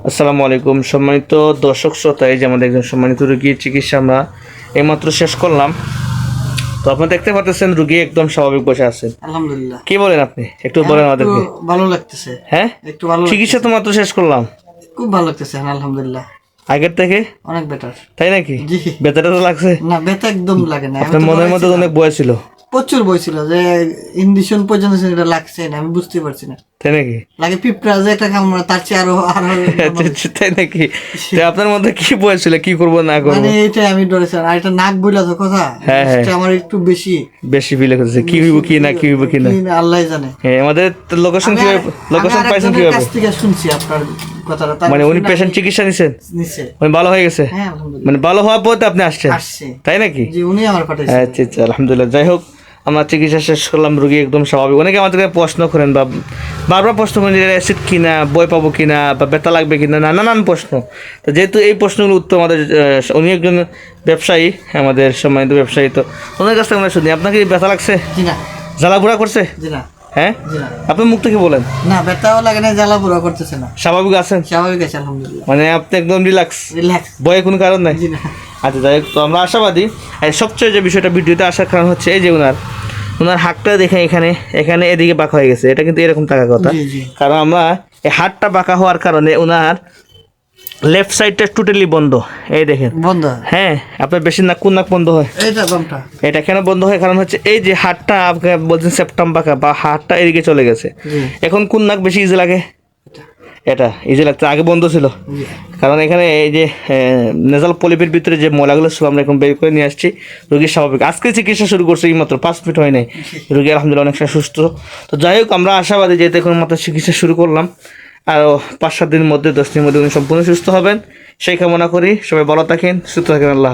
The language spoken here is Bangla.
আসসালামু আলাইকুম সম্মানিত দর্শক শ্রোতা, এই যে আমাদের একজন সম্মানিত রোগীর চিকিৎসা আমরা এইমাত্র শেষ করলাম। তো আপনি দেখতে পাচ্ছেন রোগী একদম স্বাভাবিক বসে আছেন। আলহামদুলিল্লাহ। কি বলেন আপনি, একটু বলেন আমাদেরকে। ভালো লাগতেছে। হ্যাঁ, একটু ভালো চিকিৎসা তো মাত্র শেষ করলাম, খুব ভালো লাগতেছে। আলহামদুলিল্লাহ, আগের থেকে অনেক বেটার। তাই নাকি? জি। ব্যথাটা তো লাগছে না, ব্যথা একদম লাগে না। আপনার মনের মধ্যে অনেক বয় ছিল, প্রচুর বই ছিল যে ইঞ্জেকশন পর্যন্ত এটা লাগছে না, আমি বুঝতে পারছি না। তাই নাকি? লাগে পিঁপড়া যে একটা কামড়া, তার চেয়ে আরো তাই নাকি? আপনার মধ্যে কি বয় ছিল, কি করবো না করবো, মানে এইটাই আমি ডরেছিলাম। আর এটা নাক বইলা তো কথা, এটা আমার একটু বেশি ফিল করতেছে কি হইব কি না, কি হইব কি না আল্লাহ জানে। হ্যাঁ, আমাদের লোকেশন কিভাবে, লোকেশন পাইছেন কিভাবে? কাছ থেকে শুনছি আপনার কথাটা। মানে উনি পেশেন্ট চিকিৎসা নিছেন, নিছে, উনি ভালো হয়ে গেছে? হ্যাঁ আলহামদুলিল্লাহ। মানে ভালো হওয়ার পর আপনি আসছেন, আসছে। তাই নাকি? জি, উনি আমার পাঠাইছে। আচ্ছা আচ্ছা, আলহামদুলিল্লাহ। যাই হোক, আমরা চিকিৎসা শেষ করলাম, রোগী একদম স্বাভাবিক। অনেকে আমাদেরকে প্রশ্ন করেন বা বারবার প্রশ্ন করেন যে অ্যাসিড কিনা, বই পাবো কিনা, বা ব্যথা লাগবে কিনা, নানান প্রশ্ন। তো যেহেতু এই প্রশ্নগুলো উত্তর আমাদের উনি একজন ব্যবসায়ী, আমাদের সম্মানিত ব্যবসায়ী, তো ওনার কাছ থেকে আমরা শুনি। আপনাকে ব্যথা লাগছে, জি না। জ্বালাপোড়া করছে? জি না। হ্যাঁ, জি না। আপনার মুখ থেকে বলেন। না, ব্যথাও লাগে না, জ্বালা পুরো করতেছে না, স্বাভাবিক আছেন? স্বাভাবিক আছে আলহামদুলিল্লাহ। মানে আপনি একদম রিল্যাক্স, রিল্যাক্স। বয়ে কোনো কারণ নাই? জি না। আচ্ছা, যাই হোক, তো আমরা আশাবাদী। আর সবচেয়ে যে বিষয়টা ভিডিওতে আসার কারণ হচ্ছে এই যে ওনার হাতটা দেখে এখানে এদিকে বাঁকা হয়ে গেছে। এটা কিন্তু এরকম থাকার কথা, জি, জি। কারণ আমরা এই হাতটা বাঁকা হওয়ার কারণে ওনার লেফট সাইডটা টোটালি বন্ধ। এই দেখেন বন্ধ। হ্যাঁ, আপনার বেশি নাক, কোন নাক বন্ধ হয়? এইটা বামটা। এটা কেন বন্ধ হয়? কারণ হচ্ছে এই যে হাতটা আপনি বলছেন সেপ্টাম বাঁকা, বা হাতটা এদিকে চলে গেছে। জি। এখন কোন নাক বেশি ইজি লাগে? এটা ইজি লাগছে, আগে বন্ধ ছিল। জি। কারণ এখানে এই যে নেজাল পলিপের ভিতরে যে ময়লাগুলো ছিল আমরা এখন বের করে নিয়ে আসছি। রোগী স্বাভাবিক, আজকে চিকিৎসা শুরু করছে এই মাত্র 5 মিনিট হয় নাই, রোগী আলহামদুলিল্লাহ অনেকটা সুস্থ। তো যাই হোক, আমরা আশাবাদী যেহেতু এখন মাত্র চিকিৎসা শুরু করলাম, আরও 5-7 দিনের মধ্যে, 10 দিনের মধ্যে উনি সম্পূর্ণ সুস্থ হবেন সেই কামনা করি। সবাই ভালো থাকেন, সুস্থ থাকেন। আল্লাহ।